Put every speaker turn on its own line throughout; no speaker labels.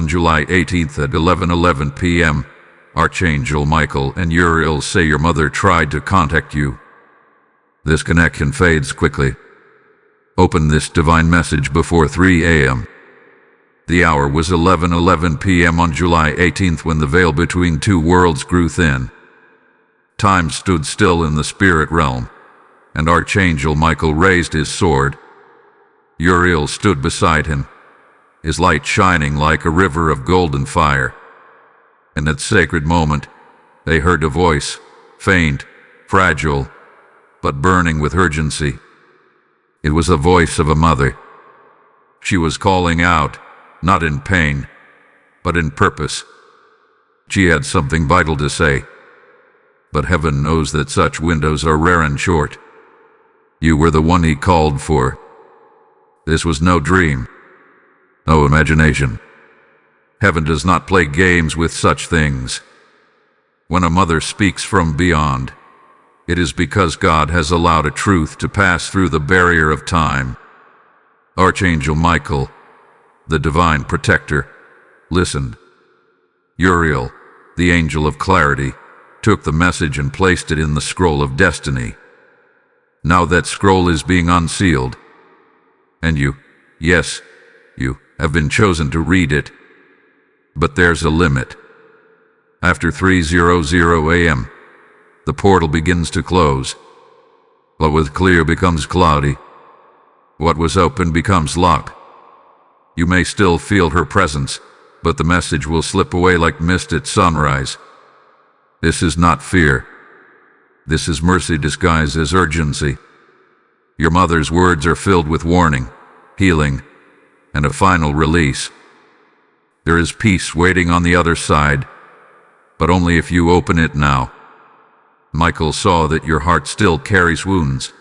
On July 18th at 11:11 p.m., Archangel Michael and Uriel say your mother tried to contact you. This connection fades quickly. Open this divine message before 3 a.m. The hour was 11:11 p.m. on July 18th when the veil between two worlds grew thin. Time stood still in the spirit realm, and Archangel Michael raised his sword. Uriel stood beside him, his light shining like a river of golden fire. In that sacred moment, they heard a voice, faint, fragile, but burning with urgency. It was the voice of a mother. She was calling out, not in pain, but in purpose. She had something vital to say, but heaven knows that such windows are rare and short. You were the one he called for. This was no dream, no imagination. Heaven does not play games with such things. When a mother speaks from beyond, it is because God has allowed a truth to pass through the barrier of time. Archangel Michael, the divine protector, listened. Uriel, the angel of clarity, took the message and placed it in the scroll of destiny. Now that scroll is being unsealed, and you, yes, you, have been chosen to read it. But there's a limit. After 3:00 a.m., the portal begins to close. What was clear becomes cloudy. What was open becomes locked. You may still feel her presence, but the message will slip away like mist at sunrise. This is not fear. This is mercy disguised as urgency. Your mother's words are filled with warning, healing, and a final release. There is peace waiting on the other side, but only if you open it now. Michael saw that your heart still carries wounds.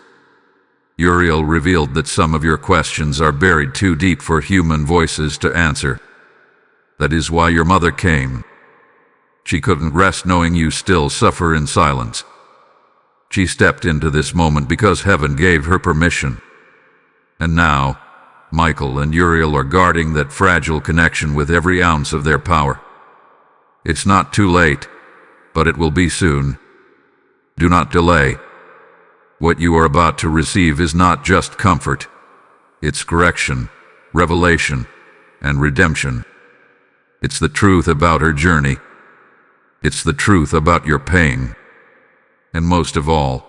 Uriel revealed that some of your questions are buried too deep for human voices to answer. That is why your mother came. She couldn't rest knowing you still suffer in silence. She stepped into this moment because heaven gave her permission. And now, Michael and Uriel are guarding that fragile connection with every ounce of their power. It's not too late, but it will be soon. Do not delay. What you are about to receive is not just comfort. It's correction, revelation, and redemption. It's the truth about her journey. It's the truth about your pain. And most of all,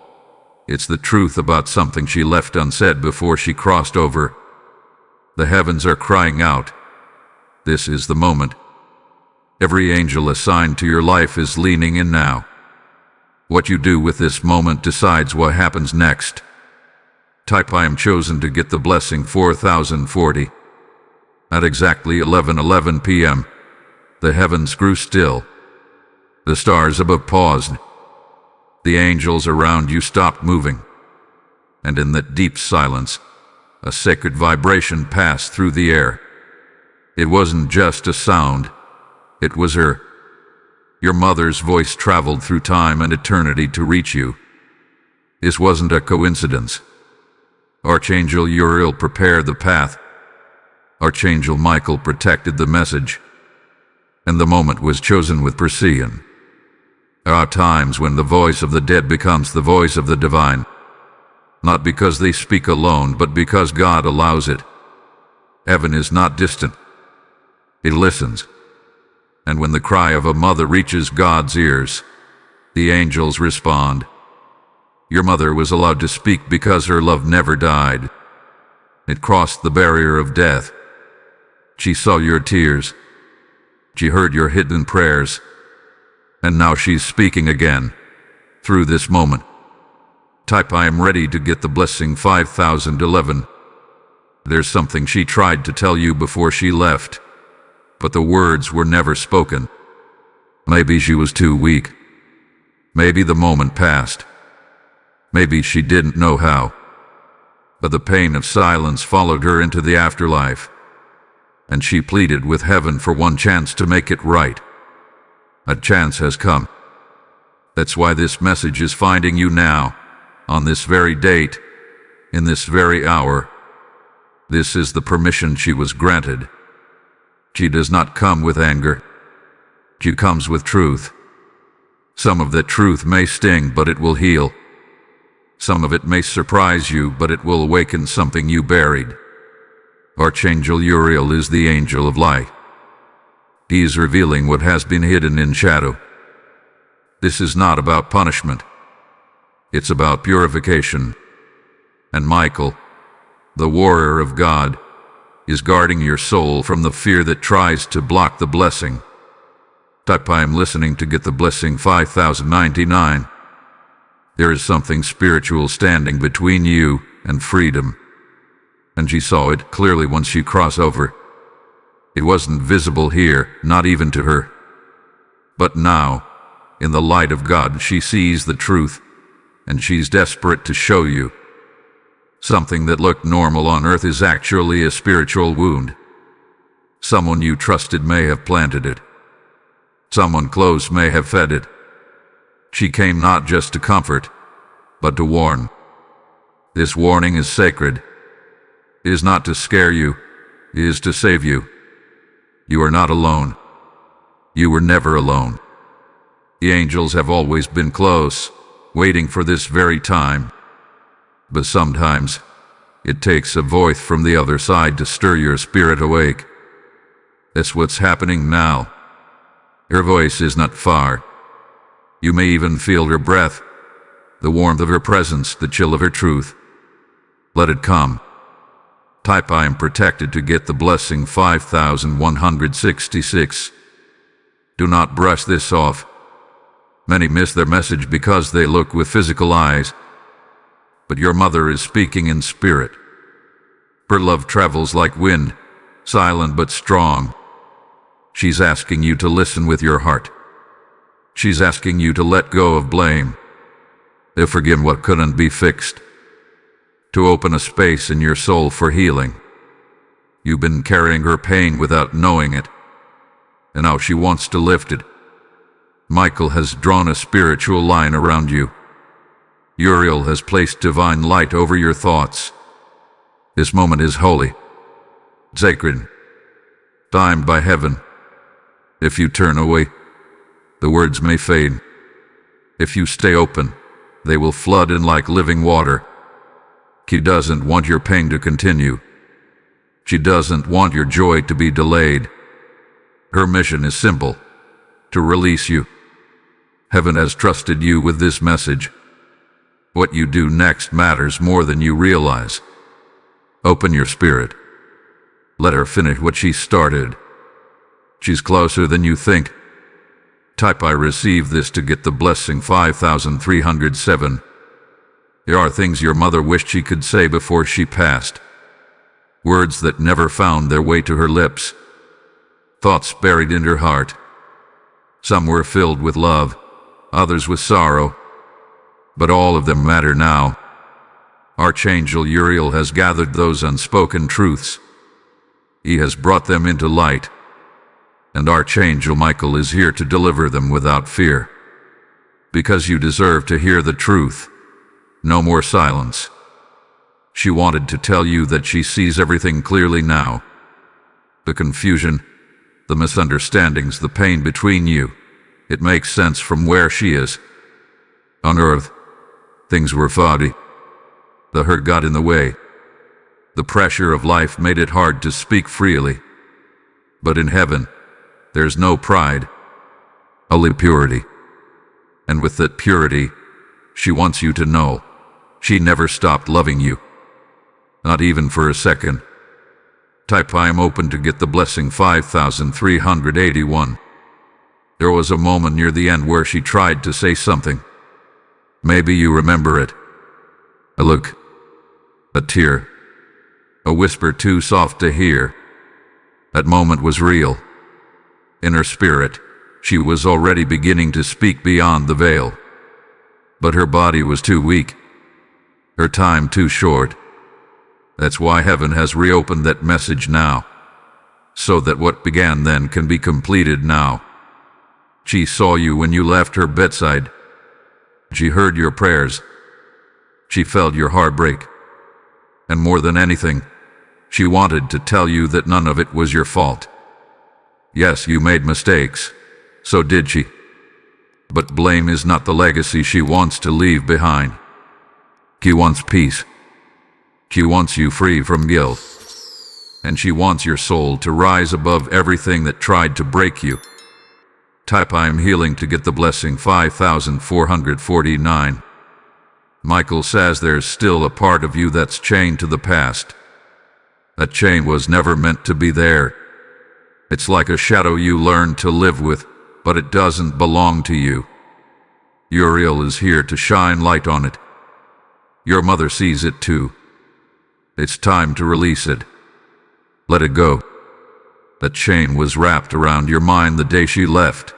it's the truth about something she left unsaid before she crossed over. The heavens are crying out. This is the moment. Every angel assigned to your life is leaning in now. What you do with this moment decides what happens next. Type I am chosen to get the blessing 4040. At exactly 11:11 p.m., the heavens grew still. The stars above paused. The angels around you stopped moving. And in that deep silence, a sacred vibration passed through the air. It wasn't just a sound. It was her. Your mother's voice traveled through time and eternity to reach you. This wasn't a coincidence. Archangel Uriel prepared the path. Archangel Michael protected the message. And the moment was chosen with precision. There are times when the voice of the dead becomes the voice of the divine. Not because they speak alone, but because God allows it. Heaven is not distant. It listens. And when the cry of a mother reaches God's ears, the angels respond. Your mother was allowed to speak because her love never died. It crossed the barrier of death. She saw your tears. She heard your hidden prayers. And now she's speaking again, through this moment. Type I am ready to get the blessing 5011. There's something she tried to tell you before she left, but the words were never spoken. Maybe she was too weak. Maybe the moment passed. Maybe she didn't know how. But the pain of silence followed her into the afterlife, and she pleaded with heaven for one chance to make it right. A chance has come. That's why this message is finding you now, on this very date, in this very hour. This is the permission she was granted. She does not come with anger. She comes with truth. Some of that truth may sting, but it will heal. Some of it may surprise you, but it will awaken something you buried. Archangel Uriel is the angel of light. He is revealing what has been hidden in shadow. This is not about punishment. It's about purification. And Michael, the warrior of God, is guarding your soul from the fear that tries to block the blessing. Type I am listening to get the blessing 5099. There is something spiritual standing between you and freedom. And she saw it clearly once you cross over. It wasn't visible here, not even to her. But now, in the light of God, she sees the truth, and she's desperate to show you. Something that looked normal on earth is actually a spiritual wound. Someone you trusted may have planted it. Someone close may have fed it. She came not just to comfort, but to warn. This warning is sacred. It is not to scare you, it is to save you. You are not alone. You were never alone. The angels have always been close, waiting for this very time. But sometimes, it takes a voice from the other side to stir your spirit awake. That's what's happening now. Her voice is not far. You may even feel her breath, the warmth of her presence, the chill of her truth. Let it come. Type I am protected to get the blessing 5166. Do not brush this off. Many miss their message because they look with physical eyes. But your mother is speaking in spirit. Her love travels like wind, silent but strong. She's asking you to listen with your heart. She's asking you to let go of blame, to forgive what couldn't be fixed, to open a space in your soul for healing. You've been carrying her pain without knowing it, and now she wants to lift it. Michael has drawn a spiritual line around you. Uriel has placed divine light over your thoughts. This moment is holy, sacred, timed by heaven. If you turn away, the words may fade. If you stay open, they will flood in like living water. She doesn't want your pain to continue. She doesn't want your joy to be delayed. Her mission is simple, to release you. Heaven has trusted you with this message. What you do next matters more than you realize. Open your spirit. Let her finish what she started. She's closer than you think. Type I receive this to get the blessing 5307. There are things your mother wished she could say before she passed. Words that never found their way to her lips. Thoughts buried in her heart. Some were filled with love, others with sorrow. But all of them matter now. Archangel Uriel has gathered those unspoken truths. He has brought them into light. And Archangel Michael is here to deliver them without fear. Because you deserve to hear the truth. No more silence. She wanted to tell you that she sees everything clearly now. The confusion, the misunderstandings, the pain between you. It makes sense from where she is. On earth, things were foggy. The hurt got in the way. The pressure of life made it hard to speak freely. But in heaven, there's no pride, only purity. And with that purity, she wants you to know she never stopped loving you. Not even for a second. Type I am open to get the blessing 5381. There was a moment near the end where she tried to say something. Maybe you remember it. A look, a tear, a whisper too soft to hear. That moment was real. In her spirit, she was already beginning to speak beyond the veil. But her body was too weak, her time too short. That's why heaven has reopened that message now, so that what began then can be completed now. She saw you when you left her bedside. She heard your prayers. She felt your heartbreak. And more than anything, she wanted to tell you that none of it was your fault. Yes, you made mistakes. So did she. But blame is not the legacy she wants to leave behind. She wants peace. She wants you free from guilt. And she wants your soul to rise above everything that tried to break you. Type I am healing to get the blessing 5449. Michael says there's still a part of you that's chained to the past. That chain was never meant to be there. It's like a shadow you learned to live with, but it doesn't belong to you. Uriel is here to shine light on it. Your mother sees it too. It's time to release it. Let it go. That chain was wrapped around your mind the day she left.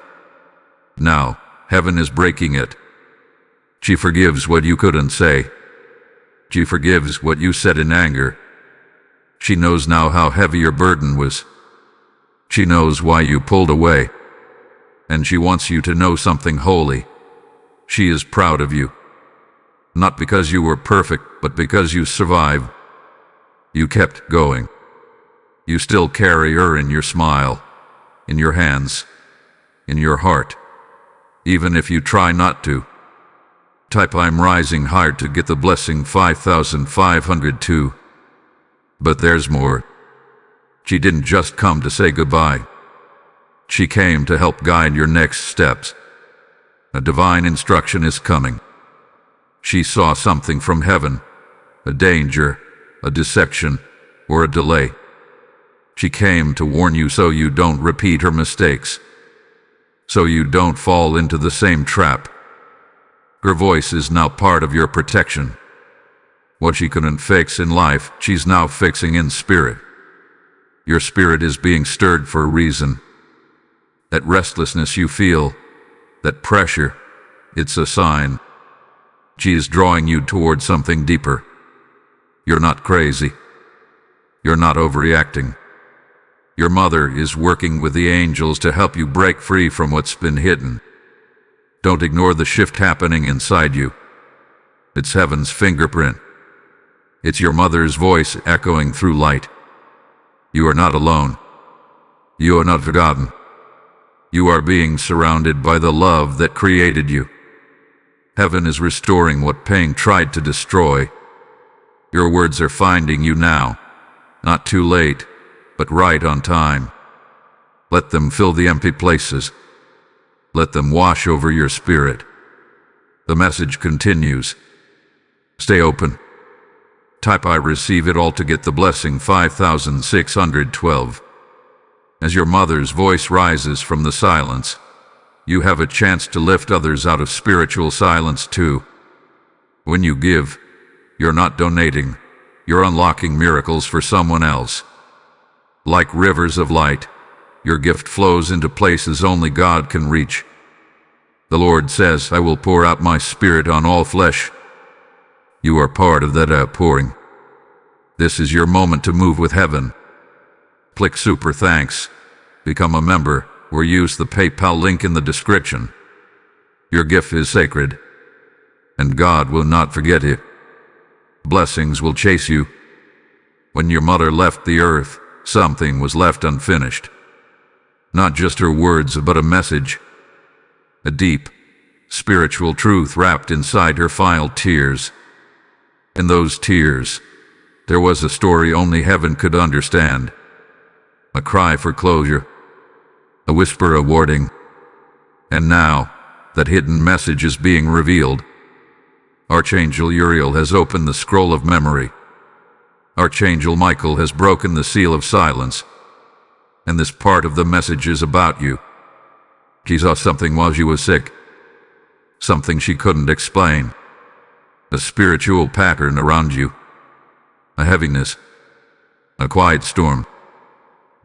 Now, heaven is breaking it. She forgives what you couldn't say. She forgives what you said in anger. She knows now how heavy your burden was. She knows why you pulled away. And she wants you to know something holy. She is proud of you. Not because you were perfect, but because you survived. You kept going. You still carry her in your smile, in your hands, in your heart, even if you try not to. Type I'm rising higher to get the blessing 5502. But there's more. She didn't just come to say goodbye. She came to help guide your next steps. A divine instruction is coming. She saw something from heaven, a danger, a deception, or a delay. She came to warn you so you don't repeat her mistakes, so you don't fall into the same trap. Her voice is now part of your protection. What she couldn't fix in life, she's now fixing in spirit. Your spirit is being stirred for a reason. That restlessness you feel, that pressure, it's a sign. She is drawing you toward something deeper. You're not crazy. You're not overreacting. Your mother is working with the angels to help you break free from what's been hidden. Don't ignore the shift happening inside you. It's heaven's fingerprint. It's your mother's voice echoing through light. You are not alone. You are not forgotten. You are being surrounded by the love that created you. Heaven is restoring what pain tried to destroy. Your words are finding you now, not too late, but right on time. Let them fill the empty places. Let them wash over your spirit. The message continues. Stay open. Type I receive it all to get the blessing 5612. As your mother's voice rises from the silence, you have a chance to lift others out of spiritual silence too. When you give, you're not donating, you're unlocking miracles for someone else. Like rivers of light, your gift flows into places only God can reach. The Lord says, I will pour out my spirit on all flesh. You are part of that outpouring. This is your moment to move with heaven. Click Super Thanks, become a member, or use the PayPal link in the description. Your gift is sacred, and God will not forget it. Blessings will chase you. When your mother left the earth, something was left unfinished. Not just her words, but a message. A deep, spiritual truth wrapped inside her final tears. In those tears, there was a story only heaven could understand. A cry for closure. A whisper of warning. And now, that hidden message is being revealed. Archangel Uriel has opened the scroll of memory. Archangel Michael has broken the seal of silence. And this part of the message is about you. She saw something while she was sick. Something she couldn't explain. A spiritual pattern around you. A heaviness. A quiet storm.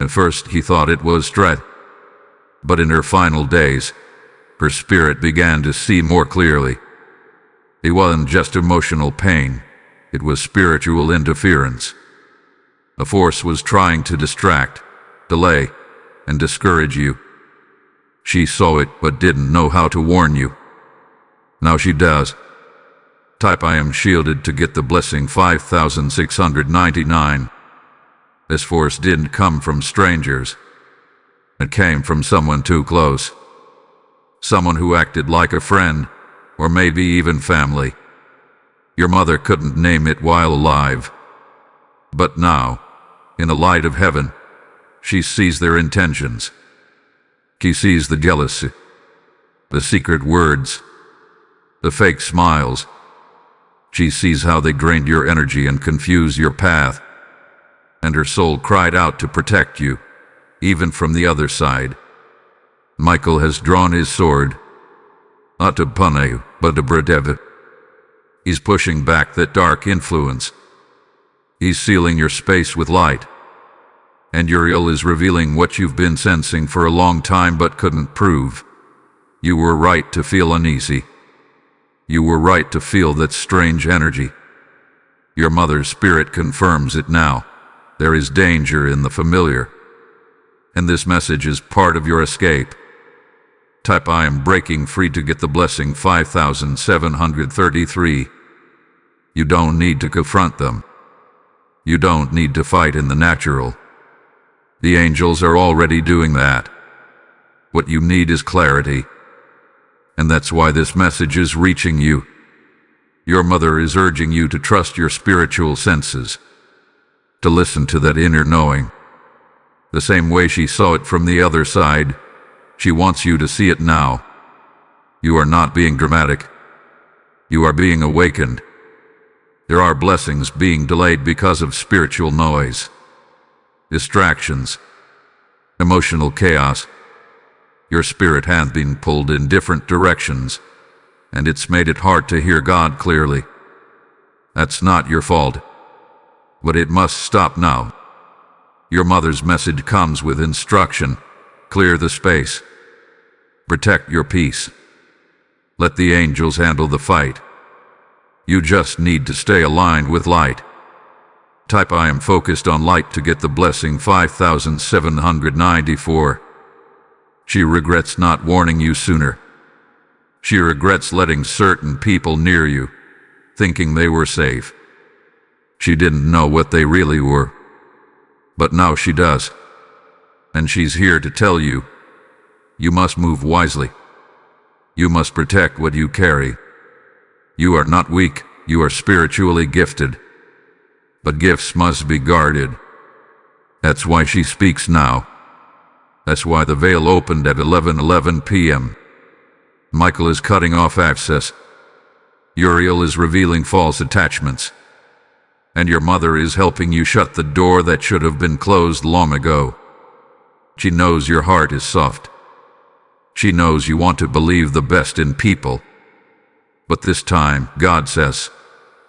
At first he thought it was dread. But in her final days, her spirit began to see more clearly. It wasn't just emotional pain, it was spiritual interference. A force was trying to distract, delay, and discourage you. She saw it but didn't know how to warn you. Now she does. Type I am shielded to get the blessing 5699. This force didn't come from strangers. It came from someone too close. Someone who acted like a friend, or maybe even family. Your mother couldn't name it while alive. But now, in the light of heaven, she sees their intentions. She sees the jealousy, the secret words, the fake smiles. She sees how they drained your energy and confused your path. And her soul cried out to protect you, even from the other side. Michael has drawn his sword, not to punish you, but to protect you. He's pushing back that dark influence. He's sealing your space with light. And Uriel is revealing what you've been sensing for a long time but couldn't prove. You were right to feel uneasy. You were right to feel that strange energy. Your mother's spirit confirms it now. There is danger in the familiar. And this message is part of your escape. Type I am breaking free to get the blessing 5733. You don't need to confront them. You don't need to fight in the natural. The angels are already doing that. What you need is clarity. And that's why this message is reaching you. Your mother is urging you to trust your spiritual senses, to listen to that inner knowing. The same way she saw it from the other side, she wants you to see it now. You are not being dramatic. You are being awakened. There are blessings being delayed because of spiritual noise, distractions, emotional chaos. Your spirit has been pulled in different directions, and it's made it hard to hear God clearly. That's not your fault, but it must stop now. Your mother's message comes with instruction. Clear the space. Protect your peace. Let the angels handle the fight. You just need to stay aligned with light. Type I am focused on light to get the blessing 5794. She regrets not warning you sooner. She regrets letting certain people near you, thinking they were safe. She didn't know what they really were. But now she does. And she's here to tell you, you must move wisely. You must protect what you carry. You are not weak, you are spiritually gifted. But gifts must be guarded. That's why she speaks now. That's why the veil opened at 11:11 p.m. Michael is cutting off access. Uriel is revealing false attachments. And your mother is helping you shut the door that should have been closed long ago. She knows your heart is soft. She knows you want to believe the best in people. But this time, God says,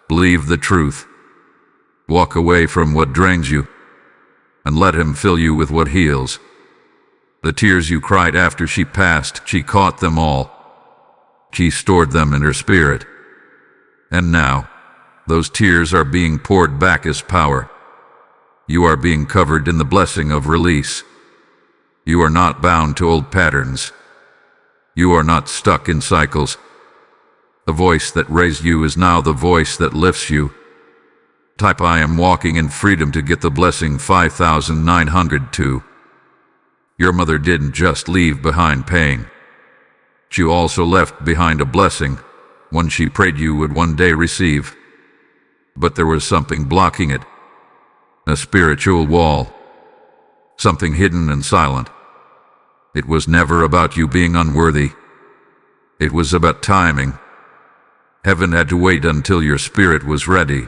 believe the truth. Walk away from what drains you, and let Him fill you with what heals. The tears you cried after she passed, she caught them all. She stored them in her spirit. And now, those tears are being poured back as power. You are being covered in the blessing of release. You are not bound to old patterns. You are not stuck in cycles. The voice that raised you is now the voice that lifts you. Type I am walking in freedom to get the blessing 5902. Your mother didn't just leave behind pain. She also left behind a blessing, one she prayed you would one day receive. But there was something blocking it. A spiritual wall. Something hidden and silent. It was never about you being unworthy. It was about timing. Heaven had to wait until your spirit was ready.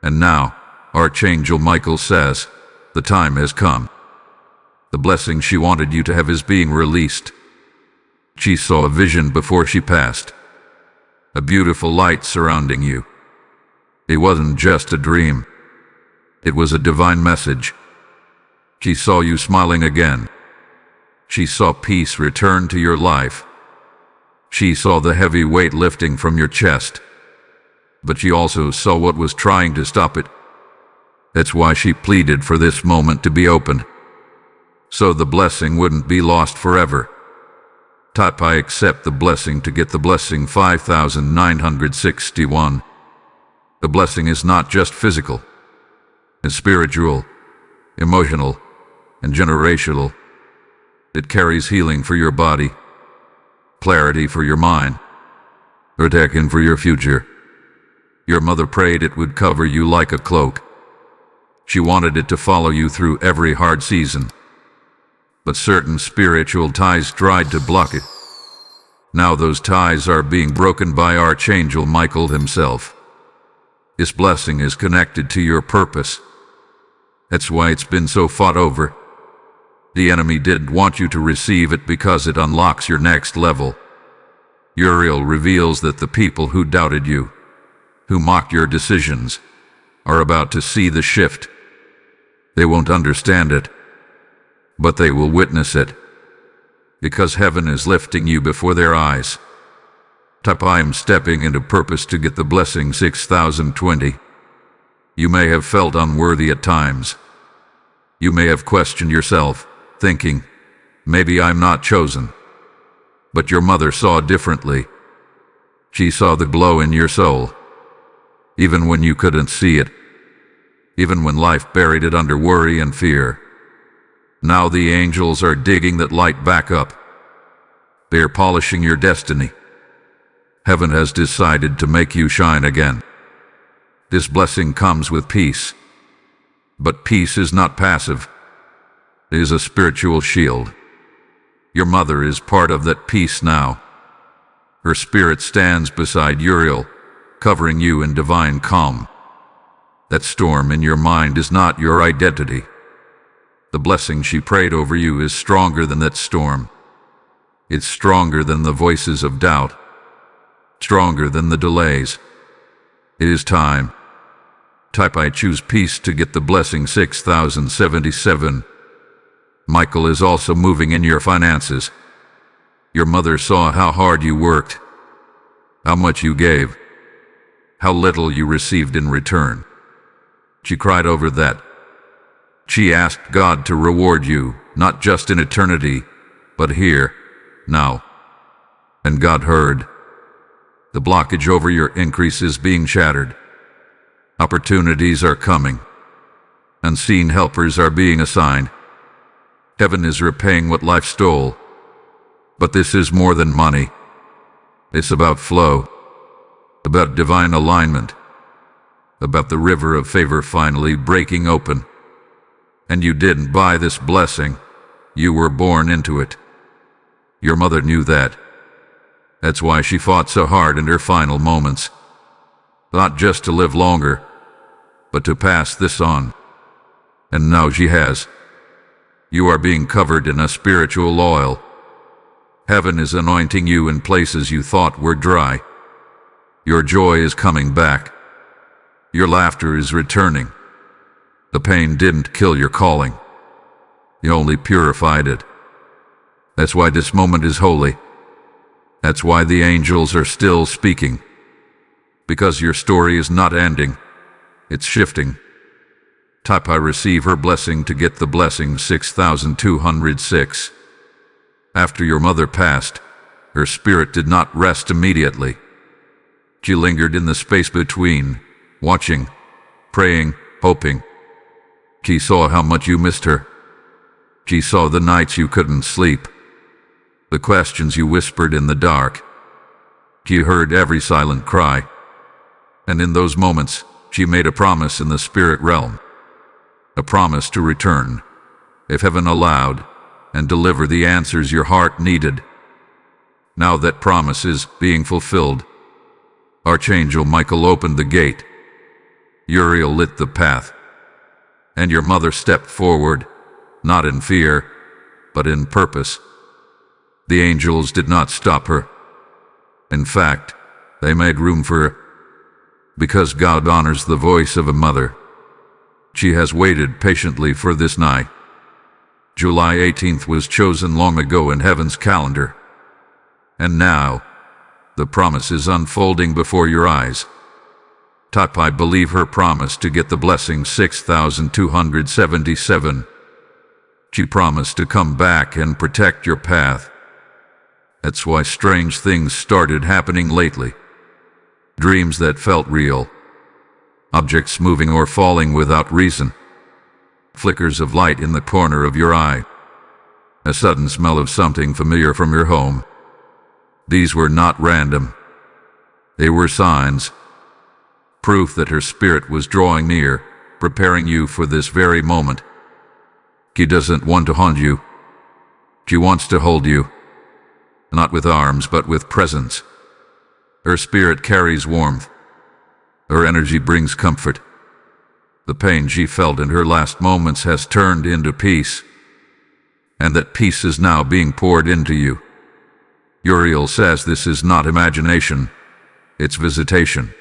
And now, Archangel Michael says, the time has come. The blessing she wanted you to have is being released. She saw a vision before she passed. A beautiful light surrounding you. It wasn't just a dream. It was a divine message. She saw you smiling again. She saw peace return to your life. She saw the heavy weight lifting from your chest. But she also saw what was trying to stop it. That's why she pleaded for this moment to be opened. So the blessing wouldn't be lost forever. Type I accept the blessing to get the blessing 5961. The blessing is not just physical. It's spiritual, emotional, and generational. It carries healing for your body, clarity for your mind, protection for your future. Your mother prayed it would cover you like a cloak. She wanted it to follow you through every hard season. But certain spiritual ties tried to block it. Now those ties are being broken by Archangel Michael himself. This blessing is connected to your purpose. That's why it's been so fought over. The enemy didn't want you to receive it because it unlocks your next level. Uriel reveals that the people who doubted you, who mocked your decisions, are about to see the shift. They won't understand it, but they will witness it, because heaven is lifting you before their eyes. Type I am stepping into purpose to get the blessing 6020. You may have felt unworthy at times. You may have questioned yourself, thinking, maybe I'm not chosen. But your mother saw differently. She saw the glow in your soul, even when you couldn't see it, even when life buried it under worry and fear. Now the angels are digging that light back up. They're polishing your destiny. Heaven has decided to make you shine again. This blessing comes with peace. But peace is not passive. It is a spiritual shield. Your mother is part of that peace now. Her spirit stands beside Uriel, covering you in divine calm. That storm in your mind is not your identity. The blessing she prayed over you is stronger than that storm. It's stronger than the voices of doubt, stronger than the delays. It is time. Type I choose peace to get the blessing 6077. Michael is also moving in your finances. Your mother saw how hard you worked, how much you gave, how little you received in return. She cried over that. She asked God to reward you, not just in eternity, but here, now. And God heard. The blockage over your increase is being shattered. Opportunities are coming. Unseen helpers are being assigned. Heaven is repaying what life stole. But this is more than money. It's about flow, about divine alignment, about the river of favor finally breaking open. And you didn't buy this blessing. You were born into it. Your mother knew that. That's why she fought so hard in her final moments. Not just to live longer, but to pass this on. And now she has. You are being covered in a spiritual oil. Heaven is anointing you in places you thought were dry. Your joy is coming back. Your laughter is returning. The pain didn't kill your calling. It only purified it. That's why this moment is holy. That's why the angels are still speaking. Because your story is not ending. It's shifting. Type I receive her blessing to get the blessing 6206. After your mother passed, her spirit did not rest immediately. She lingered in the space between, watching, praying, hoping. She saw how much you missed her. She saw the nights you couldn't sleep, the questions you whispered in the dark. She heard every silent cry. And in those moments, she made a promise in the spirit realm. A promise to return, if heaven allowed, and deliver the answers your heart needed. Now that promise is being fulfilled. Archangel Michael opened the gate. Uriel lit the path. And your mother stepped forward, not in fear, but in purpose. The angels did not stop her. In fact, they made room for her. Because God honors the voice of a mother. She has waited patiently for this night. July 18th was chosen long ago in heaven's calendar. And now, the promise is unfolding before your eyes. Type I believe her promise to get the blessing 6277. She promised to come back and protect your path. That's why strange things started happening lately. Dreams that felt real. Objects moving or falling without reason. Flickers of light in the corner of your eye. A sudden smell of something familiar from your home. These were not random. They were signs. Proof that her spirit was drawing near, preparing you for this very moment. She doesn't want to haunt you. She wants to hold you. Not with arms, but with presence. Her spirit carries warmth. Her energy brings comfort. The pain she felt in her last moments has turned into peace. And that peace is now being poured into you. Uriel says this is not imagination. It's visitation.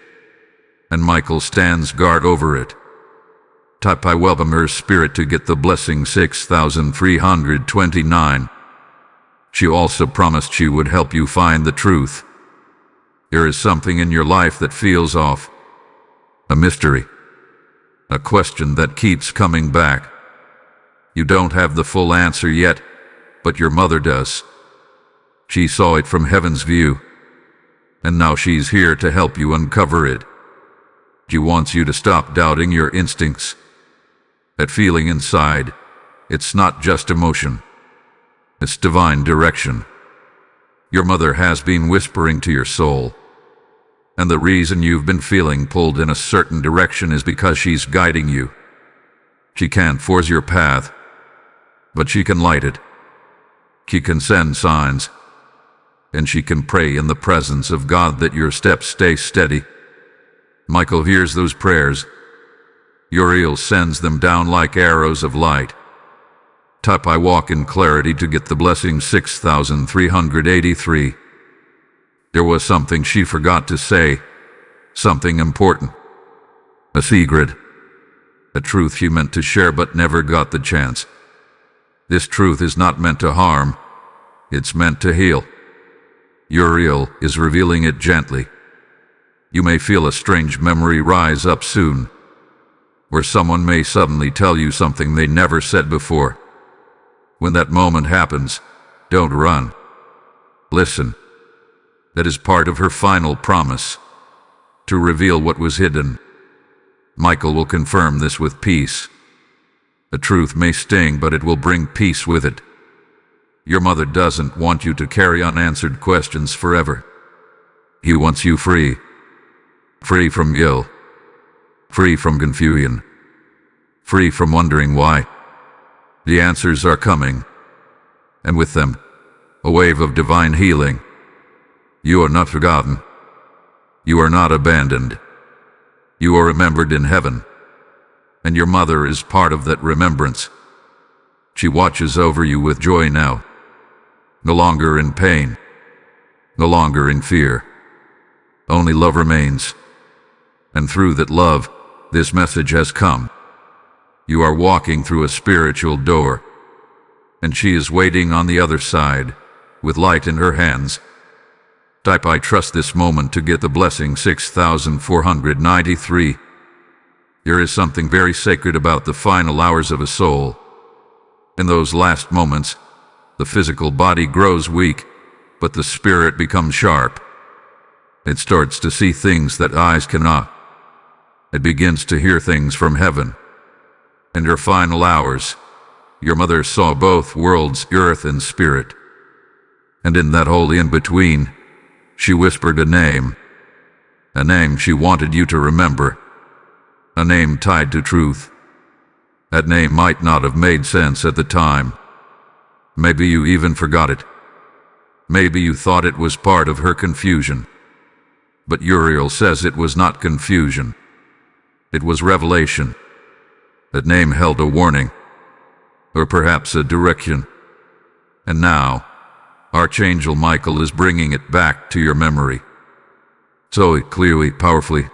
And Michael stands guard over it. I welcome her spirit to get the blessing 6329. She also promised she would help you find the truth. There is something in your life that feels off. A mystery. A question that keeps coming back. You don't have the full answer yet, but your mother does. She saw it from heaven's view. And now she's here to help you uncover it. She wants you to stop doubting your instincts. That feeling inside, it's not just emotion. It's divine direction. Your mother has been whispering to your soul. And the reason you've been feeling pulled in a certain direction is because she's guiding you. She can't force your path, but she can light it. She can send signs. And she can pray in the presence of God that your steps stay steady. Michael hears those prayers. Uriel sends them down like arrows of light. I walk in clarity to get the blessing 6383. There was something she forgot to say, something important. A secret. A truth she meant to share but never got the chance. This truth is not meant to harm, it's meant to heal. Uriel is revealing it gently. You may feel a strange memory rise up soon, where someone may suddenly tell you something they never said before. When that moment happens, don't run. Listen. That is part of her final promise, to reveal what was hidden. Michael will confirm this with peace. The truth may sting, but it will bring peace with it. Your mother doesn't want you to carry unanswered questions forever. He wants you free. Free from guilt. Free from confusion. Free from wondering why. The answers are coming. And with them, a wave of divine healing. You are not forgotten. You are not abandoned. You are remembered in heaven. And your mother is part of that remembrance. She watches over you with joy now. No longer in pain. No longer in fear. Only love remains. And through that love, this message has come. You are walking through a spiritual door. And she is waiting on the other side, with light in her hands. I trust this moment to get the blessing 6493. There is something very sacred about the final hours of a soul. In those last moments, the physical body grows weak, but the spirit becomes sharp. It starts to see things that eyes cannot. It begins to hear things from heaven. In her final hours, your mother saw both worlds, earth and spirit. And in that holy in-between, she whispered a name she wanted you to remember, a name tied to truth. That name might not have made sense at the time. Maybe you even forgot it. Maybe you thought it was part of her confusion. But Uriel says it was not confusion. It was revelation. That name held a warning, or perhaps a direction. And now, Archangel Michael is bringing it back to your memory. So clearly, powerfully.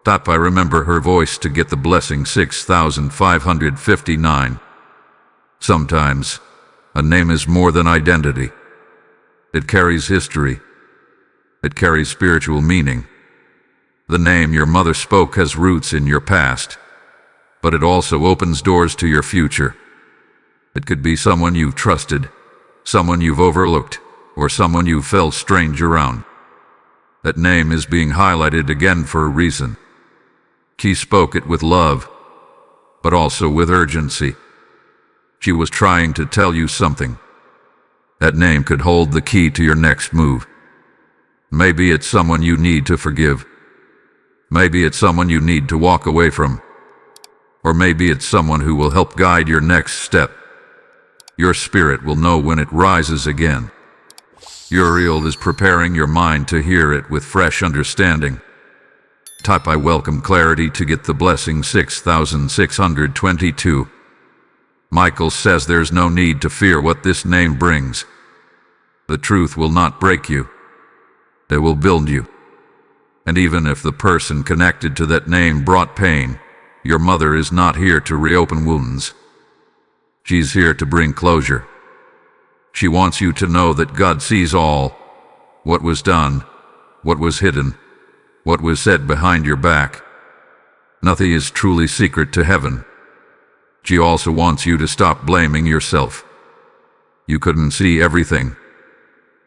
I remember her voice to get the blessing 6559. Sometimes, a name is more than identity. It carries history. It carries spiritual meaning. The name your mother spoke has roots in your past, but it also opens doors to your future. It could be someone you've trusted, someone you've overlooked, or someone you felt strange around. That name is being highlighted again for a reason. She spoke it with love, but also with urgency. She was trying to tell you something. That name could hold the key to your next move. Maybe it's someone you need to forgive. Maybe it's someone you need to walk away from. Or maybe it's someone who will help guide your next step. Your spirit will know when it rises again. Uriel is preparing your mind to hear it with fresh understanding. Type I welcome clarity to get the blessing 6622. Michael says there's no need to fear what this name brings. The truth will not break you. It will build you. And even if the person connected to that name brought pain, your mother is not here to reopen wounds. She's here to bring closure. She wants you to know that God sees all. What was done, what was hidden, what was said behind your back. Nothing is truly secret to heaven. She also wants you to stop blaming yourself. You couldn't see everything.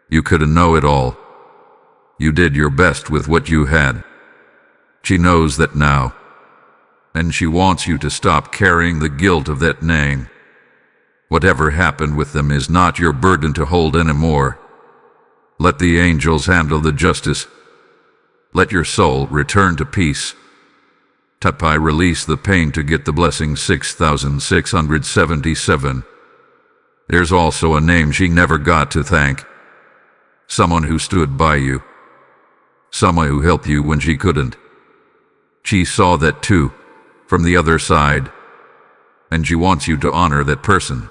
You couldn't know it all. You did your best with what you had. She knows that now. And she wants you to stop carrying the guilt of that name. Whatever happened with them is not your burden to hold anymore. Let the angels handle the justice. Let your soul return to peace. Tapai release the pain to get the blessing 6677. There's also a name she never got to thank. Someone who stood by you. Someone who helped you when she couldn't. She saw that too, from the other side. And she wants you to honor that person.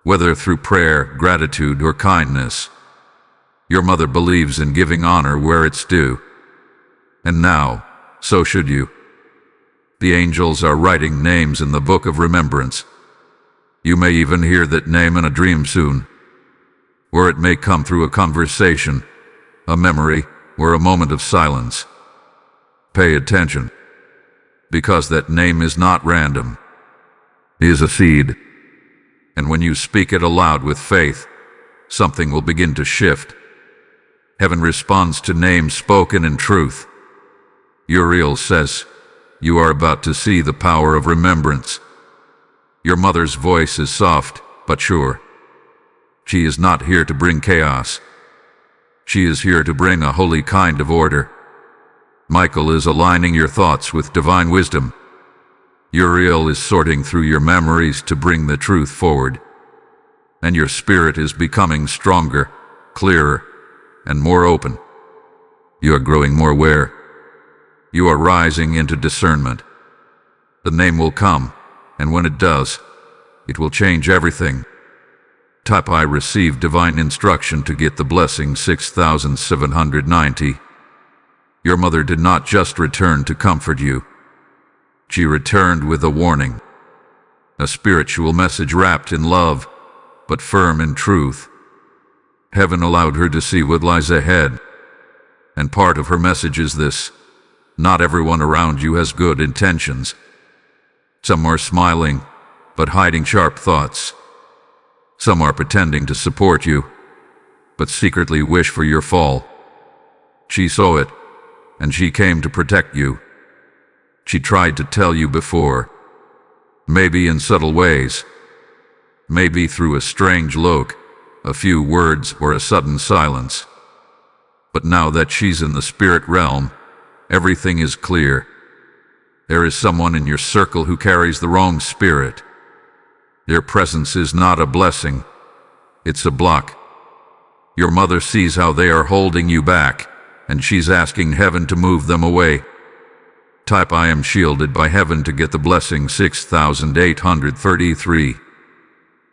Whether through prayer, gratitude, or kindness. Your mother believes in giving honor where it's due. And now, so should you. The angels are writing names in the book of remembrance. You may even hear that name in a dream soon. Or it may come through a conversation, a memory, or a moment of silence. Pay attention. Because that name is not random. It is a seed. And when you speak it aloud with faith, something will begin to shift. Heaven responds to names spoken in truth. Uriel says, you are about to see the power of remembrance. Your mother's voice is soft, but sure. She is not here to bring chaos. She is here to bring a holy kind of order. Michael is aligning your thoughts with divine wisdom. Uriel is sorting through your memories to bring the truth forward. And your spirit is becoming stronger, clearer, and more open. You are growing more aware. You are rising into discernment. The name will come, and when it does, it will change everything. Type I receive divine instruction to get the blessing 6790. Your mother did not just return to comfort you. She returned with a warning. A spiritual message wrapped in love, but firm in truth. Heaven allowed her to see what lies ahead. And part of her message is this: not everyone around you has good intentions. Some are smiling, but hiding sharp thoughts. Some are pretending to support you, but secretly wish for your fall. She saw it, and she came to protect you. She tried to tell you before, maybe in subtle ways, maybe through a strange look, a few words, or a sudden silence. But now that she's in the spirit realm, everything is clear. There is someone in your circle who carries the wrong spirit. Their presence is not a blessing, it's a block. Your mother sees how they are holding you back, and she's asking heaven to move them away. Type I am shielded by heaven to get the blessing 6833.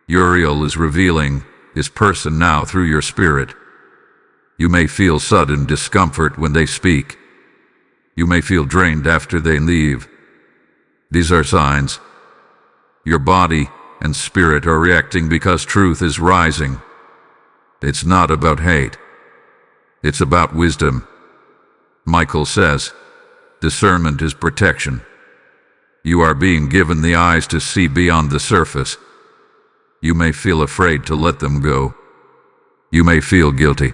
Uriel is revealing his person now through your spirit. You may feel sudden discomfort when they speak. You may feel drained after they leave. These are signs. Your body and spirit are reacting because truth is rising. It's not about hate. It's about wisdom. Michael says, discernment is protection. You are being given the eyes to see beyond the surface. You may feel afraid to let them go. You may feel guilty.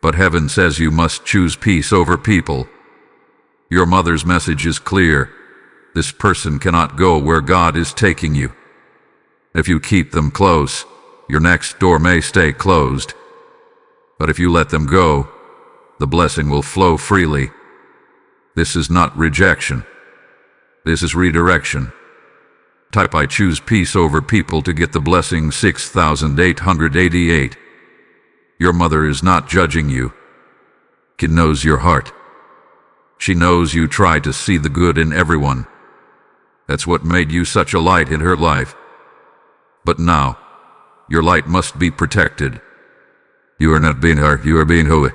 But heaven says you must choose peace over people. Your mother's message is clear. This person cannot go where God is taking you. If you keep them close, your next door may stay closed. But if you let them go, the blessing will flow freely. This is not rejection. This is redirection. Type I choose peace over people to get the blessing 6888. Your mother is not judging you. She knows your heart. She knows you try to see the good in everyone. That's what made you such a light in her life. But now, your light must be protected. You are not being her, you are being who.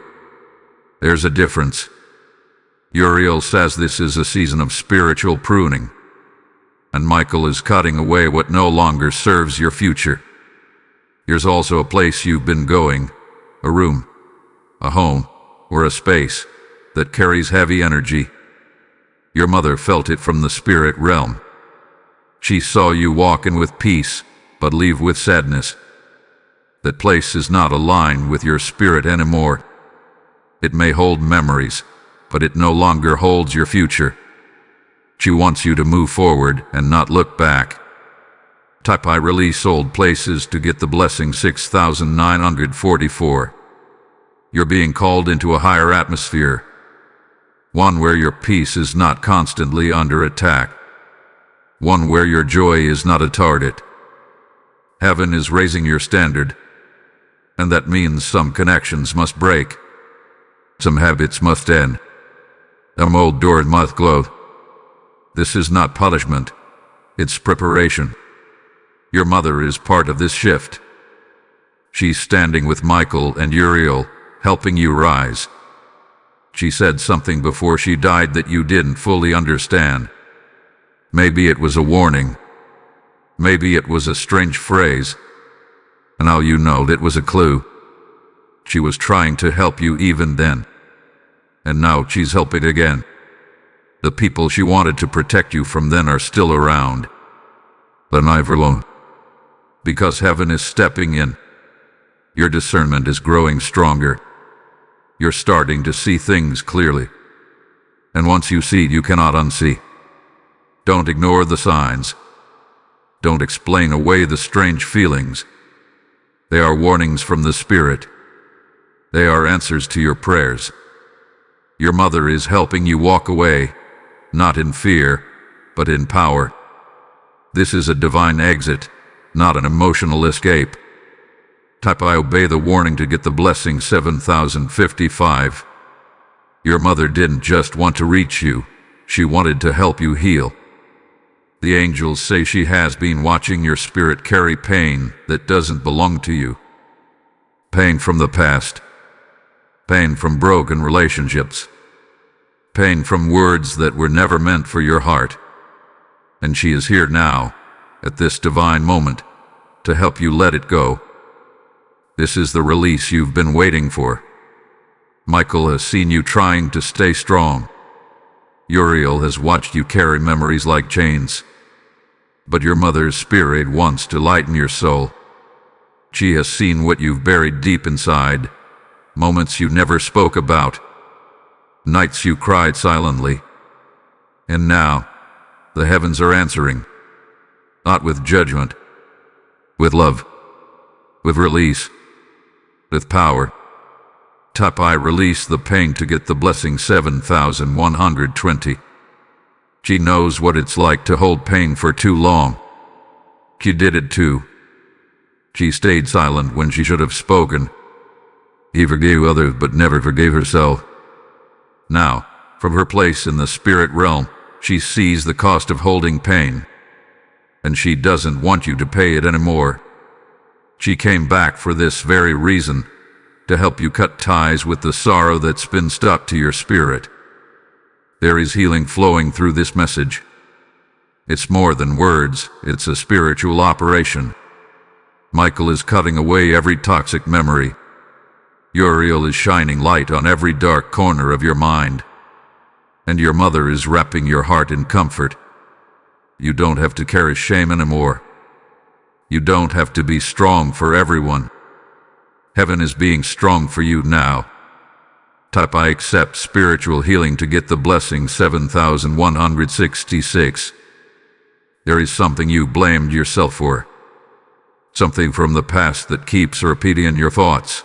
There's a difference. Uriel says this is a season of spiritual pruning, and Michael is cutting away what no longer serves your future. Here's also a place you've been going, a room, a home, or a space that carries heavy energy. Your mother felt it from the spirit realm. She saw you walk in with peace, but leave with sadness. That place is not aligned with your spirit anymore. It may hold memories, but it no longer holds your future. She wants you to move forward and not look back. Type I release old places to get the blessing 6944. You're being called into a higher atmosphere, one where your peace is not constantly under attack, one where your joy is not a target. Heaven is raising your standard, and that means some connections must break. Some habits must end. Some old doors must close. This is not punishment. It's preparation. Your mother is part of this shift. She's standing with Michael and Uriel, helping you rise. She said something before she died that you didn't fully understand. Maybe it was a warning. Maybe it was a strange phrase. And now you know that was a clue. She was trying to help you even then. And now she's helping again. The people she wanted to protect you from then are still around. But never alone. Because heaven is stepping in. Your discernment is growing stronger. You're starting to see things clearly. And once you see, you cannot unsee. Don't ignore the signs. Don't explain away the strange feelings. They are warnings from the Spirit. They are answers to your prayers. Your mother is helping you walk away, not in fear, but in power. This is a divine exit, not an emotional escape. Type I obey the warning to get the blessing 7055. Your mother didn't just want to reach you, she wanted to help you heal. The angels say she has been watching your spirit carry pain that doesn't belong to you. Pain from the past. Pain from broken relationships. Pain from words that were never meant for your heart. And she is here now, at this divine moment, to help you let it go. This is the release you've been waiting for. Michael has seen you trying to stay strong. Uriel has watched you carry memories like chains. But your mother's spirit wants to lighten your soul. She has seen what you've buried deep inside, moments you never spoke about, nights you cried silently. And now, the heavens are answering, not with judgment, with love, with release, with power. Type I release the pain to get the blessing 7120. She knows what it's like to hold pain for too long. She did it too. She stayed silent when she should have spoken. She forgave others but never forgave herself. Now, from her place in the spirit realm, she sees the cost of holding pain. And she doesn't want you to pay it anymore. She came back for this very reason, to help you cut ties with the sorrow that's been stuck to your spirit. There is healing flowing through this message. It's more than words, it's a spiritual operation. Michael is cutting away every toxic memory. Uriel is shining light on every dark corner of your mind. And your mother is wrapping your heart in comfort. You don't have to carry shame anymore. You don't have to be strong for everyone. Heaven is being strong for you now. Type I accept spiritual healing to get the blessing 7166. There is something you blamed yourself for. Something from the past that keeps repeating in your thoughts.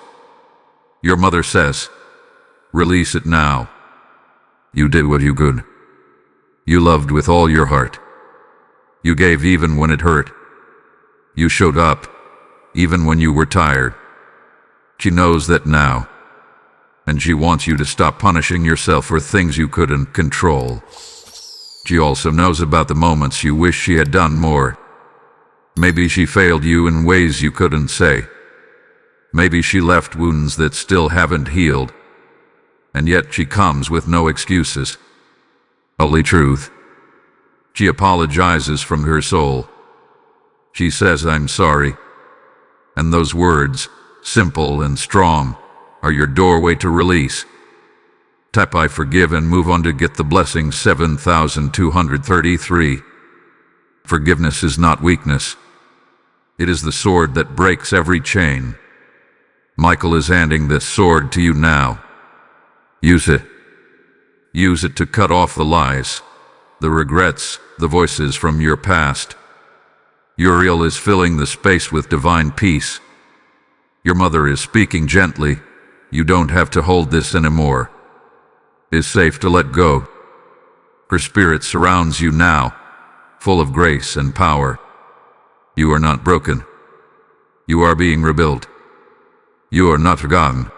Your mother says, release it now. You did what you could. You loved with all your heart. You gave even when it hurt. You showed up, even when you were tired. She knows that now, and she wants you to stop punishing yourself for things you couldn't control. She also knows about the moments you wish she had done more. Maybe she failed you in ways you couldn't say. Maybe she left wounds that still haven't healed. And yet she comes with no excuses. Only truth. She apologizes from her soul. She says, I'm sorry. And those words, simple and strong, are your doorway to release. Tap I forgive and move on to get the blessing 7233. Forgiveness is not weakness. It is the sword that breaks every chain. Michael is handing this sword to you now. Use it. Use it to cut off the lies, the regrets, the voices from your past. Uriel is filling the space with divine peace. Your mother is speaking gently. You don't have to hold this anymore. It's safe to let go. Her spirit surrounds you now, full of grace and power. You are not broken. You are being rebuilt. You are not forgotten.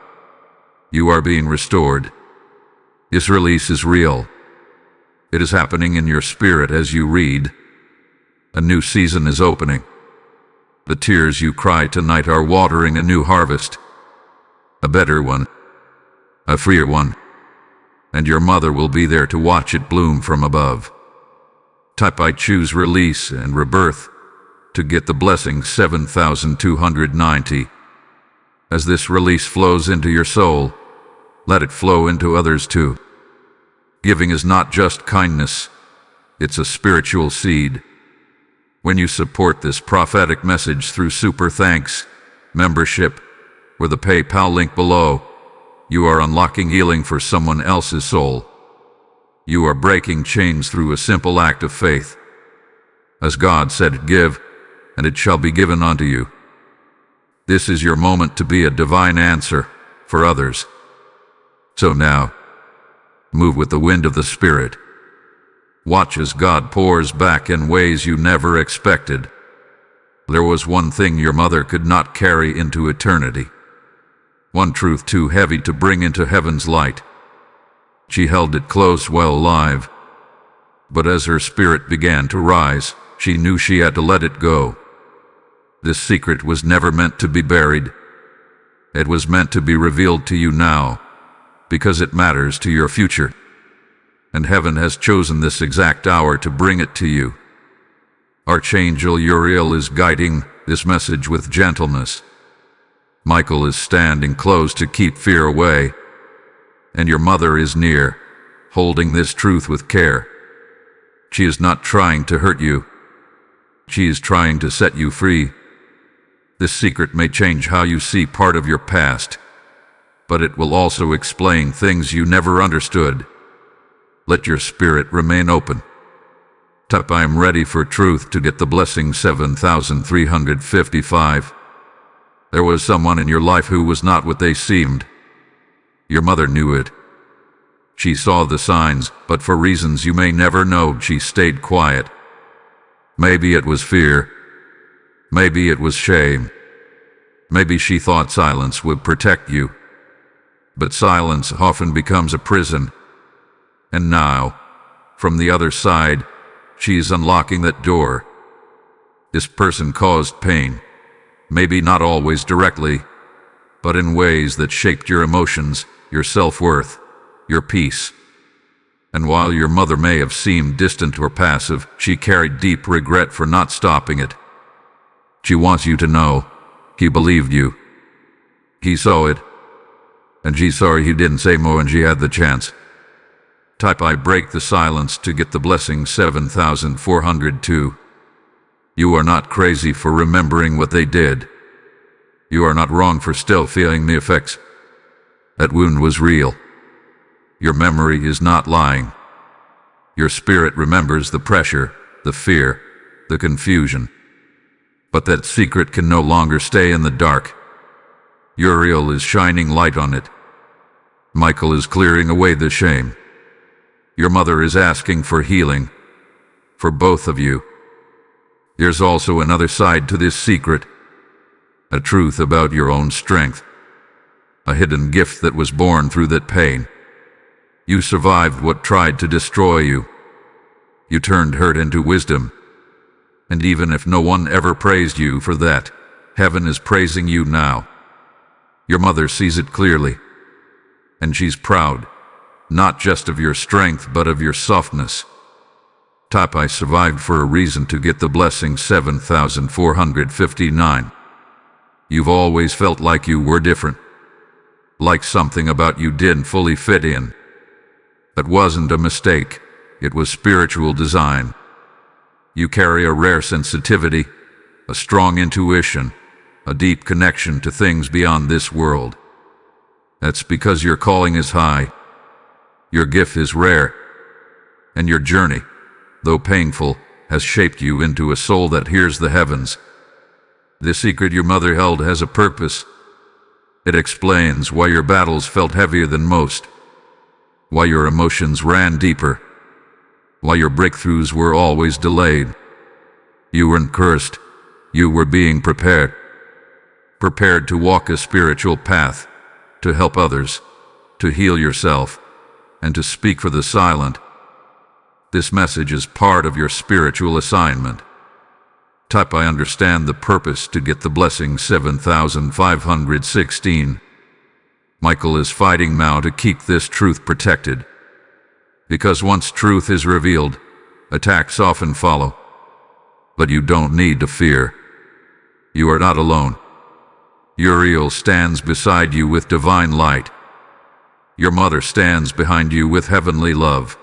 You are being restored. This release is real. It is happening in your spirit as you read. A new season is opening. The tears you cry tonight are watering a new harvest. A better one. A freer one. And your mother will be there to watch it bloom from above. Type I choose release and rebirth to get the blessing 7290. As this release flows into your soul, let it flow into others too. Giving is not just kindness, it's a spiritual seed. When you support this prophetic message through Super Thanks, membership, or the PayPal link below, you are unlocking healing for someone else's soul. You are breaking chains through a simple act of faith. As God said, give, and it shall be given unto you. This is your moment to be a divine answer for others. So now, move with the wind of the Spirit. Watch as God pours back in ways you never expected. There was one thing your mother could not carry into eternity. One truth too heavy to bring into heaven's light. She held it close while alive. But as her spirit began to rise, she knew she had to let it go. This secret was never meant to be buried. It was meant to be revealed to you now, because it matters to your future. And heaven has chosen this exact hour to bring it to you. Archangel Uriel is guiding this message with gentleness. Michael is standing close to keep fear away. And your mother is near, holding this truth with care. She is not trying to hurt you. She is trying to set you free. This secret may change how you see part of your past, but it will also explain things you never understood. Let your spirit remain open. Type I am ready for truth to get the blessing 7355. There was someone in your life who was not what they seemed. Your mother knew it. She saw the signs, but for reasons you may never know, she stayed quiet. Maybe it was fear. Maybe it was shame. Maybe she thought silence would protect you. But silence often becomes a prison. And now, from the other side, she is unlocking that door. This person caused pain. Maybe not always directly, but in ways that shaped your emotions, your self-worth, your peace. And while your mother may have seemed distant or passive, she carried deep regret for not stopping it. She wants you to know, he believed you. He saw it, and she's sorry he didn't say more when she had the chance. Type I break the silence to get the blessing 7402. You are not crazy for remembering what they did. You are not wrong for still feeling the effects. That wound was real. Your memory is not lying. Your spirit remembers the pressure, the fear, the confusion. But that secret can no longer stay in the dark. Uriel is shining light on it. Michael is clearing away the shame. Your mother is asking for healing. For both of you. There's also another side to this secret. A truth about your own strength. A hidden gift that was born through that pain. You survived what tried to destroy you. You turned hurt into wisdom. And even if no one ever praised you for that, heaven is praising you now. Your mother sees it clearly. And she's proud, not just of your strength but of your softness. I survived for a reason to get the blessing 7459. You've always felt like you were different. Like something about you didn't fully fit in. That wasn't a mistake, it was spiritual design. You carry a rare sensitivity, a strong intuition, a deep connection to things beyond this world. That's because your calling is high, your gift is rare, and your journey, though painful, has shaped you into a soul that hears the heavens. The secret your mother held has a purpose. It explains why your battles felt heavier than most, why your emotions ran deeper, why your breakthroughs were always delayed. You weren't cursed, you were being prepared. Prepared to walk a spiritual path, to help others, to heal yourself, and to speak for the silent. This message is part of your spiritual assignment. I understand the purpose to get the blessing 7516. Michael is fighting now to keep this truth protected. Because once truth is revealed, attacks often follow. But you don't need to fear. You are not alone. Uriel stands beside you with divine light. Your mother stands behind you with heavenly love.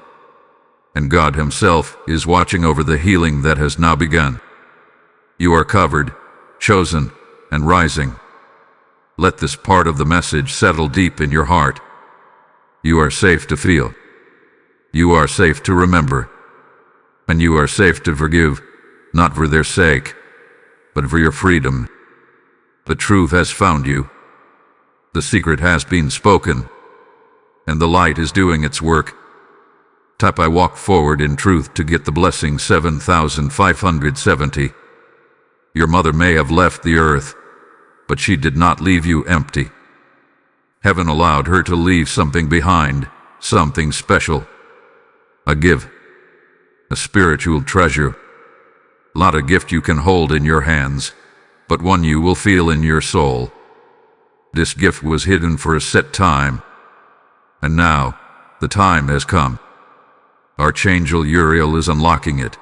And God Himself is watching over the healing that has now begun. You are covered, chosen, and rising. Let this part of the message settle deep in your heart. You are safe to feel. You are safe to remember. And you are safe to forgive, not for their sake, but for your freedom. The truth has found you. The secret has been spoken. And the light is doing its work. I walk forward in truth to get the blessing 7570. Your mother may have left the earth, but she did not leave you empty. Heaven allowed her to leave something behind, something special. A gift, a spiritual treasure. Not a gift you can hold in your hands, but one you will feel in your soul. This gift was hidden for a set time, and now the time has come. Archangel Uriel is unlocking it.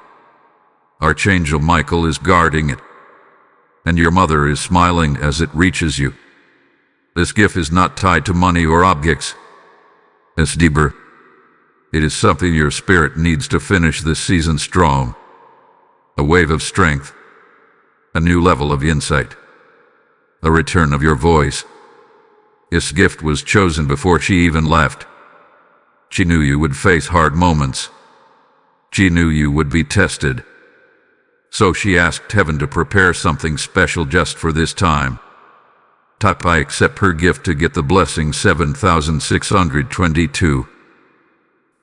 Archangel Michael is guarding it. And your mother is smiling as it reaches you. This gift is not tied to money or objects. It's deeper. It is something your spirit needs to finish this season strong. A wave of strength. A new level of insight. A return of your voice. This gift was chosen before she even left. She knew you would face hard moments. She knew you would be tested. So she asked heaven to prepare something special just for this time. I accept her gift to get the blessing 7622.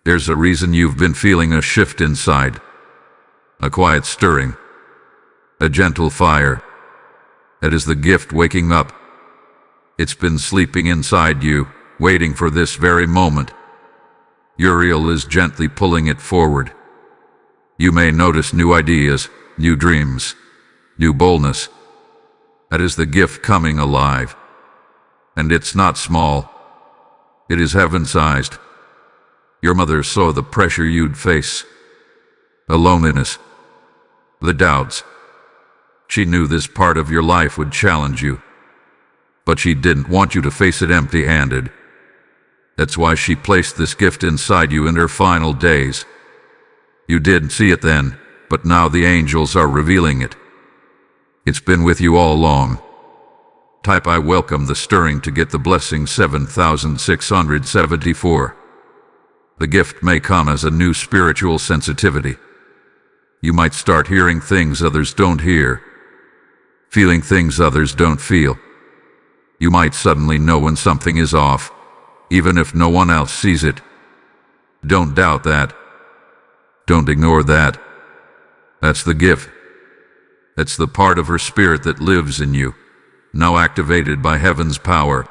There's a reason you've been feeling a shift inside. A quiet stirring. A gentle fire. It is the gift waking up. It's been sleeping inside you, waiting for this very moment. Uriel is gently pulling it forward. You may notice new ideas, new dreams, new boldness. That is the gift coming alive. And it's not small. It is heaven-sized. Your mother saw the pressure you'd face, the loneliness, the doubts. She knew this part of your life would challenge you, but she didn't want you to face it empty-handed. That's why she placed this gift inside you in her final days. You didn't see it then, but now the angels are revealing it. It's been with you all along. I welcome the stirring to get the blessing 7674. The gift may come as a new spiritual sensitivity. You might start hearing things others don't hear. feeling things others don't feel. You might suddenly know when something is off, even if no one else sees it. Don't doubt that. Don't ignore that. That's the gift. It's the part of her spirit that lives in you, now activated by heaven's power.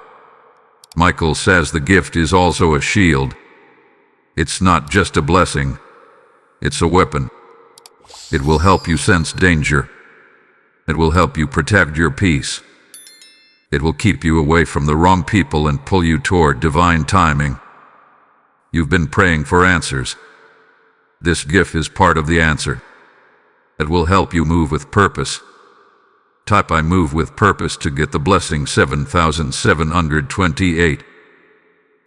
Michael says the gift is also a shield. It's not just a blessing. It's a weapon. It will help you sense danger. It will help you protect your peace. It will keep you away from the wrong people and pull you toward divine timing. You've been praying for answers. This gift is part of the answer. It will help you move with purpose. Type I move with purpose to get the blessing 7728.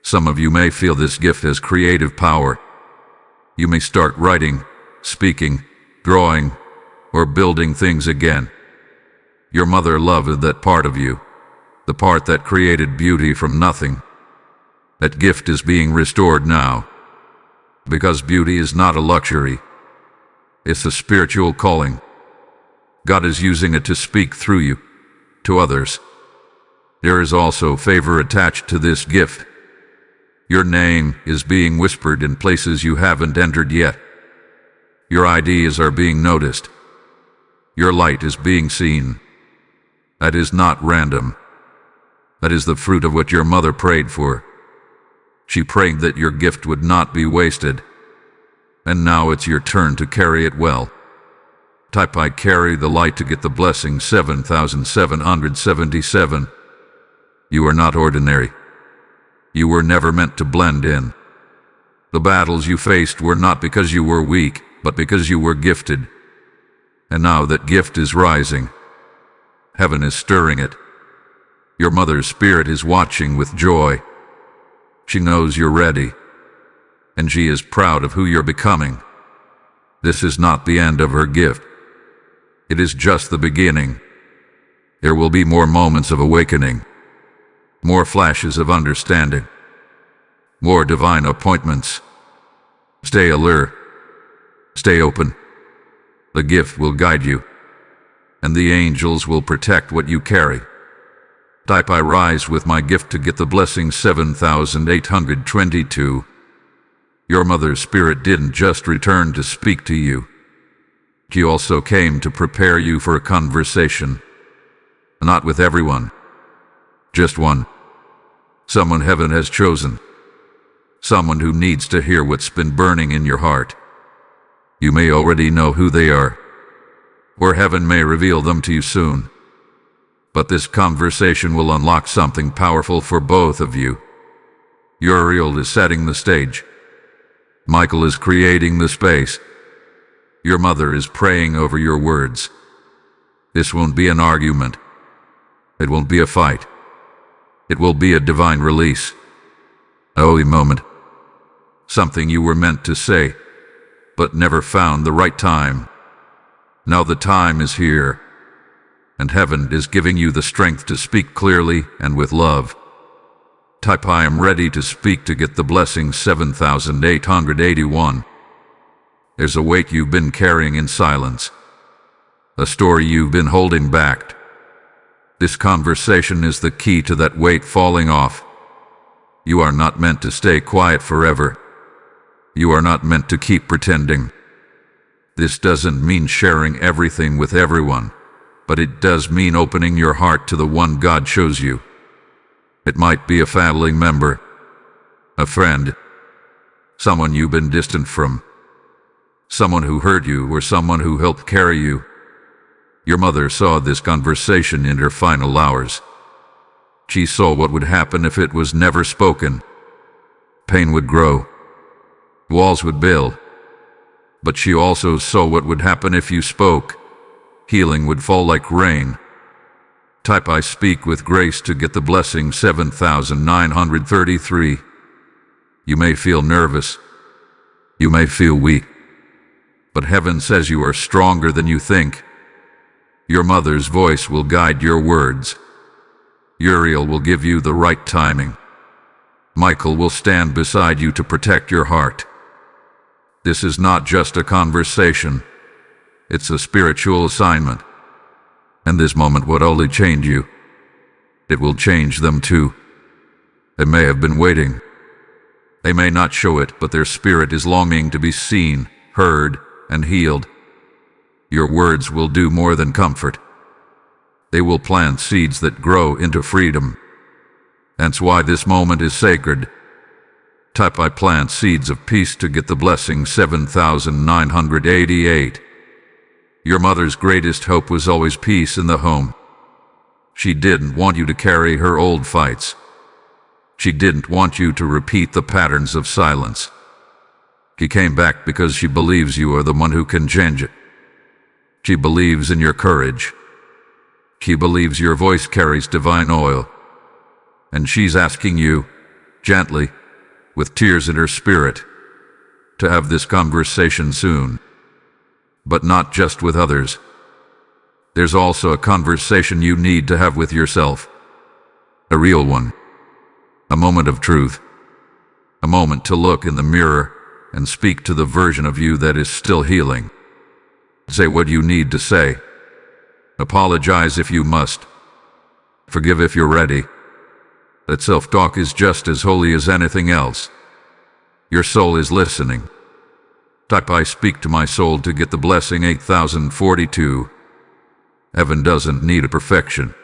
Some of you may feel this gift has creative power. You may start writing, speaking, drawing, or building things again. Your mother loved that part of you, the part that created beauty from nothing. That gift is being restored now, because beauty is not a luxury. It's a spiritual calling. God is using it to speak through you, to others. There is also favor attached to this gift. Your name is being whispered in places you haven't entered yet. Your ideas are being noticed. Your light is being seen. That is not random. That is the fruit of what your mother prayed for. She prayed that your gift would not be wasted. And now it's your turn to carry it well. Type I carry the light to get the blessing 7777. You are not ordinary. You were never meant to blend in. The battles you faced were not because you were weak, but because you were gifted. And now that gift is rising. Heaven is stirring it. Your mother's spirit is watching with joy. She knows you're ready, and she is proud of who you're becoming. This is not the end of her gift. It is just the beginning. There will be more moments of awakening, more flashes of understanding, more divine appointments. Stay alert. Stay open. The gift will guide you, and the angels will protect what you carry. Type I rise with my gift to get the blessing 7822. Your mother's spirit didn't just return to speak to you. She also came to prepare you for a conversation. Not with everyone. Just one. Someone heaven has chosen. Someone who needs to hear what's been burning in your heart. You may already know who they are, or heaven may reveal them to you soon. But this conversation will unlock something powerful for both of you. Uriel is setting the stage. Michael is creating the space. Your mother is praying over your words. This won't be an argument. It won't be a fight. It will be a divine release. A holy moment. Something you were meant to say, but never found the right time. Now the time is here, and heaven is giving you the strength to speak clearly and with love. Type I am ready to speak to get the blessing 7881. There's a weight you've been carrying in silence, a story you've been holding back. This conversation is the key to that weight falling off. You are not meant to stay quiet forever. You are not meant to keep pretending. This doesn't mean sharing everything with everyone, but it does mean opening your heart to the one God shows you. It might be a family member, a friend, someone you've been distant from, someone who hurt you or someone who helped carry you. Your mother saw this conversation in her final hours. She saw what would happen if it was never spoken. Pain would grow. Walls would build. But she also saw what would happen if you spoke. Healing would fall like rain. Type I speak with grace to get the blessing 7933. You may feel nervous. You may feel weak. But heaven says you are stronger than you think. Your mother's voice will guide your words. Uriel will give you the right timing. Michael will stand beside you to protect your heart. This is not just a conversation. It's a spiritual assignment. And this moment would only change you. It will change them too. They may have been waiting. They may not show it, but their spirit is longing to be seen, heard, and healed. Your words will do more than comfort. They will plant seeds that grow into freedom. That's why this moment is sacred. Type I plant seeds of peace to get the blessing 7988. Your mother's greatest hope was always peace in the home. She didn't want you to carry her old fights. She didn't want you to repeat the patterns of silence. She came back because she believes you are the one who can change it. She believes in your courage. She believes your voice carries divine oil. And she's asking you, gently, with tears in her spirit, to have this conversation soon. But not just with others. There's also a conversation you need to have with yourself. A real one. A moment of truth. A moment to look in the mirror and speak to the version of you that is still healing. Say what you need to say. Apologize if you must. Forgive if you're ready. That self-talk is just as holy as anything else. Your soul is listening. Type I speak to my soul to get the blessing 8042. Heaven doesn't need a perfection.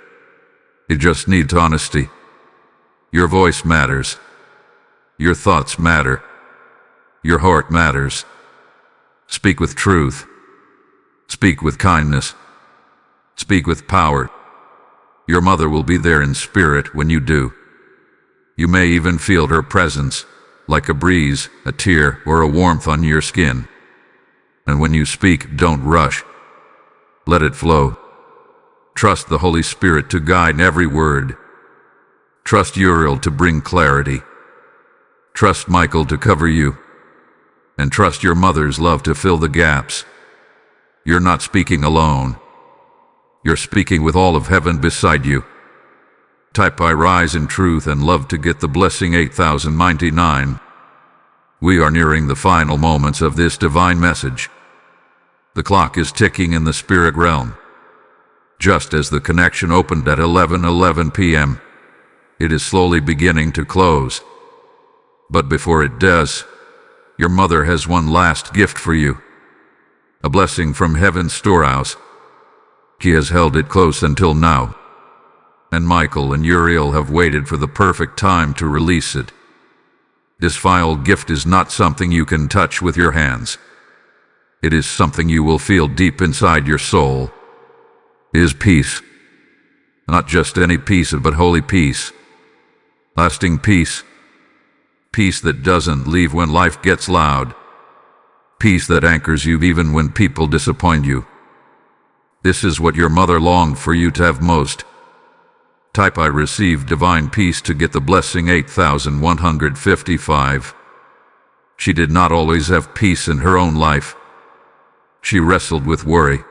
It just needs honesty. Your voice matters. Your thoughts matter. Your heart matters. Speak with truth. Speak with kindness. Speak with power. Your mother will be there in spirit when you do. You may even feel her presence, like a breeze, a tear, or a warmth on your skin. And when you speak, don't rush. Let it flow. Trust the Holy Spirit to guide every word. Trust Uriel to bring clarity. Trust Michael to cover you. And trust your mother's love to fill the gaps. You're not speaking alone. You're speaking with all of heaven beside you. Type I rise in truth and love to get the blessing 8099. We are nearing the final moments of this divine message. The clock is ticking in the spirit realm. Just as the connection opened at 11:11 p.m., it is slowly beginning to close. But before it does, your mother has one last gift for you. A blessing from heaven's storehouse. She has held it close until now. And Michael and Uriel have waited for the perfect time to release it. This final gift is not something you can touch with your hands. It is something you will feel deep inside your soul. It is peace. Not just any peace, but holy peace. Lasting peace. Peace that doesn't leave when life gets loud. Peace that anchors you even when people disappoint you. This is what your mother longed for you to have most. Type I receive divine peace to get the blessing 8155. She did not always have peace in her own life. She wrestled with worry.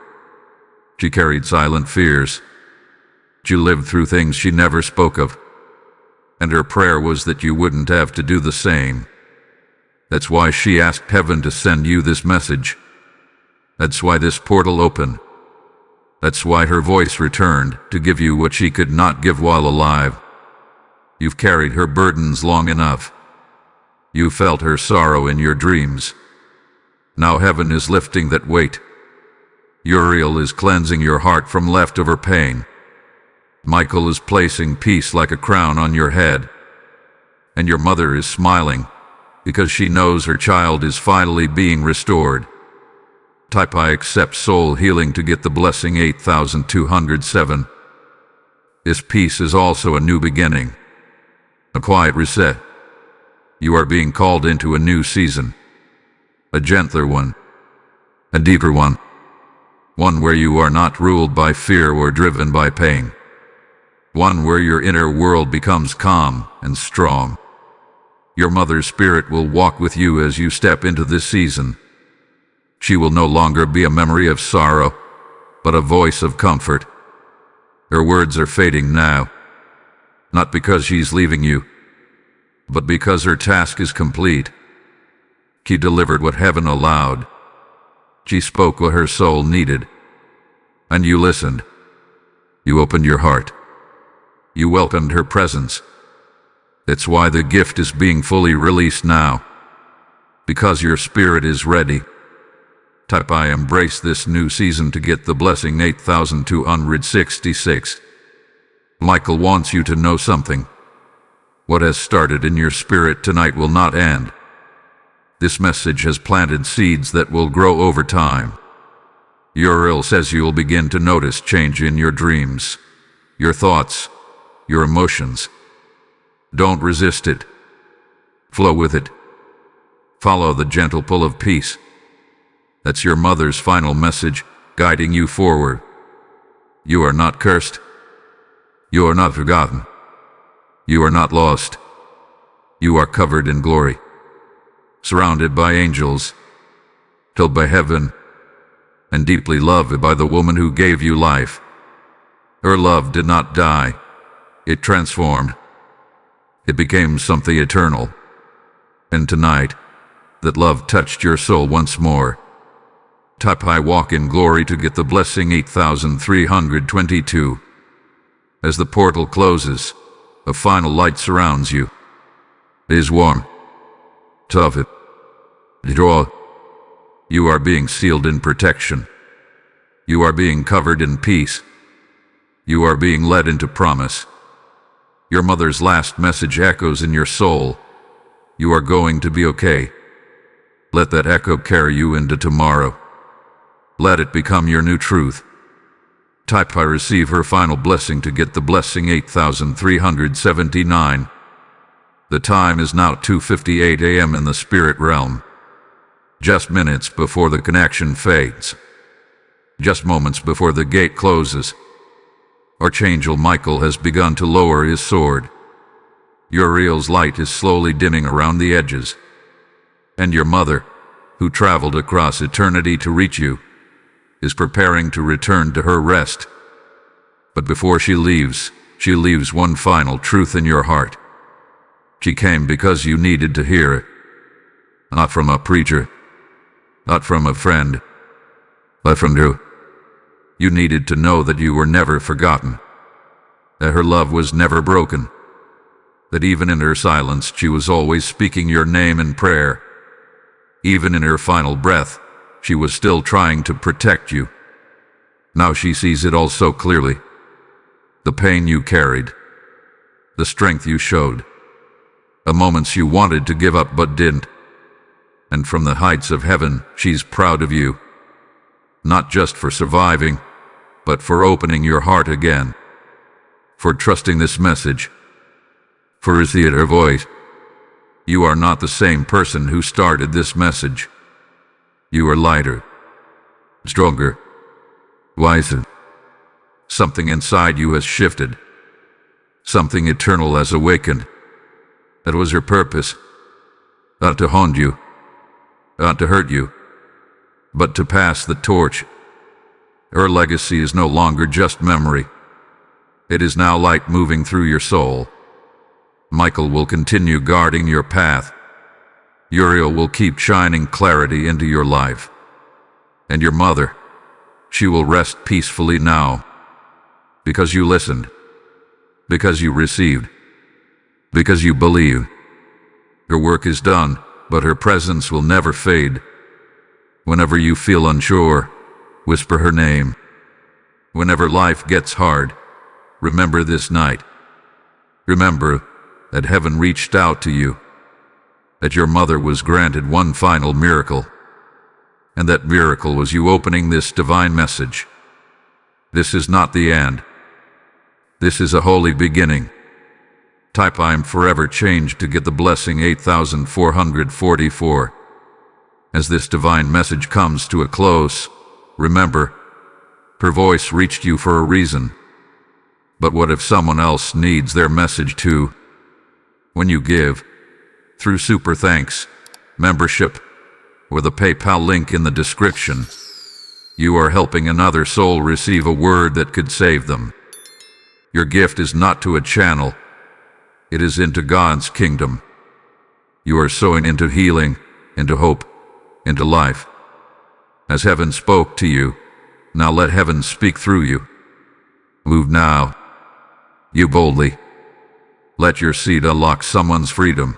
She carried silent fears. She lived through things she never spoke of. And her prayer was that you wouldn't have to do the same. That's why she asked heaven to send you this message. That's why this portal opened. That's why her voice returned, to give you what she could not give while alive. You've carried her burdens long enough. You felt her sorrow in your dreams. Now heaven is lifting that weight. Uriel is cleansing your heart from leftover pain. Michael is placing peace like a crown on your head. And your mother is smiling, because she knows her child is finally being restored. Type I accept soul healing to get the blessing 8207. This peace is also a new beginning. A quiet reset. You are being called into a new season. A gentler one. A deeper one. One where you are not ruled by fear or driven by pain. One where your inner world becomes calm and strong. Your mother's spirit will walk with you as you step into this season. She will no longer be a memory of sorrow, but a voice of comfort. Her words are fading now, not because she's leaving you, but because her task is complete. She delivered what heaven allowed. She spoke what her soul needed, and you listened. You opened your heart. You welcomed her presence. That's why the gift is being fully released now. Because your spirit is ready. Type I embrace this new season to get the blessing 8266. Michael wants you to know something. What has started in your spirit tonight will not end. This message has planted seeds that will grow over time. Uriel says you'll begin to notice change in your dreams, your thoughts, your emotions. Don't resist it. Flow with it. Follow the gentle pull of peace. That's your mother's final message, guiding you forward. You are not cursed. You are not forgotten. You are not lost. You are covered in glory, surrounded by angels, filled by heaven, and deeply loved by the woman who gave you life. Her love did not die. It transformed. It became something eternal. And tonight, that love touched your soul once more. Type I walk in glory to get the blessing 8322. As the portal closes, a final light surrounds you. It is warm. Tough. Draw. You are being sealed in protection. You are being covered in peace. You are being led into promise. Your mother's last message echoes in your soul. You are going to be okay. Let that echo carry you into tomorrow. Let it become your new truth. Type I receive her final blessing to get the blessing 8379. The time is now 2:58 a.m. in the spirit realm. Just minutes before the connection fades. Just moments before the gate closes. Archangel Michael has begun to lower his sword. Uriel's light is slowly dimming around the edges. And your mother, who traveled across eternity to reach you, is preparing to return to her rest. But before she leaves one final truth in your heart. She came because you needed to hear it. Not from a preacher, not from a friend, but from you. You needed to know that you were never forgotten, that her love was never broken, that even in her silence she was always speaking your name in prayer. Even in her final breath, she was still trying to protect you. Now she sees it all so clearly. The pain you carried, the strength you showed, the moments you wanted to give up but didn't. And from the heights of heaven, she's proud of you. Not just for surviving, but for opening your heart again. For trusting this message. For receiving her voice. You are not the same person who started this message. You are lighter, stronger, wiser. Something inside you has shifted. Something eternal has awakened. That was her purpose. Not to haunt you, not to hurt you, but to pass the torch. Her legacy is no longer just memory. It is now light moving through your soul. Michael will continue guarding your path. Uriel will keep shining clarity into your life. And your mother, she will rest peacefully now. Because you listened. Because you received. Because you believe. Her work is done, but her presence will never fade. Whenever you feel unsure, whisper her name. Whenever life gets hard, remember this night. Remember that heaven reached out to you, that your mother was granted one final miracle, and that miracle was you opening this divine message. This is not the end. This is a holy beginning. Type I am forever changed to get the blessing 8444. As this divine message comes to a close, remember, her voice reached you for a reason. But what if someone else needs their message too? When you give, through super thanks, membership, or the PayPal link in the description, you are helping another soul receive a word that could save them. Your gift is not to a channel. It is into God's kingdom. You are sowing into healing, into hope, into life. As heaven spoke to you, now let heaven speak through you. Move now. You boldly. Let your seed unlock someone's freedom.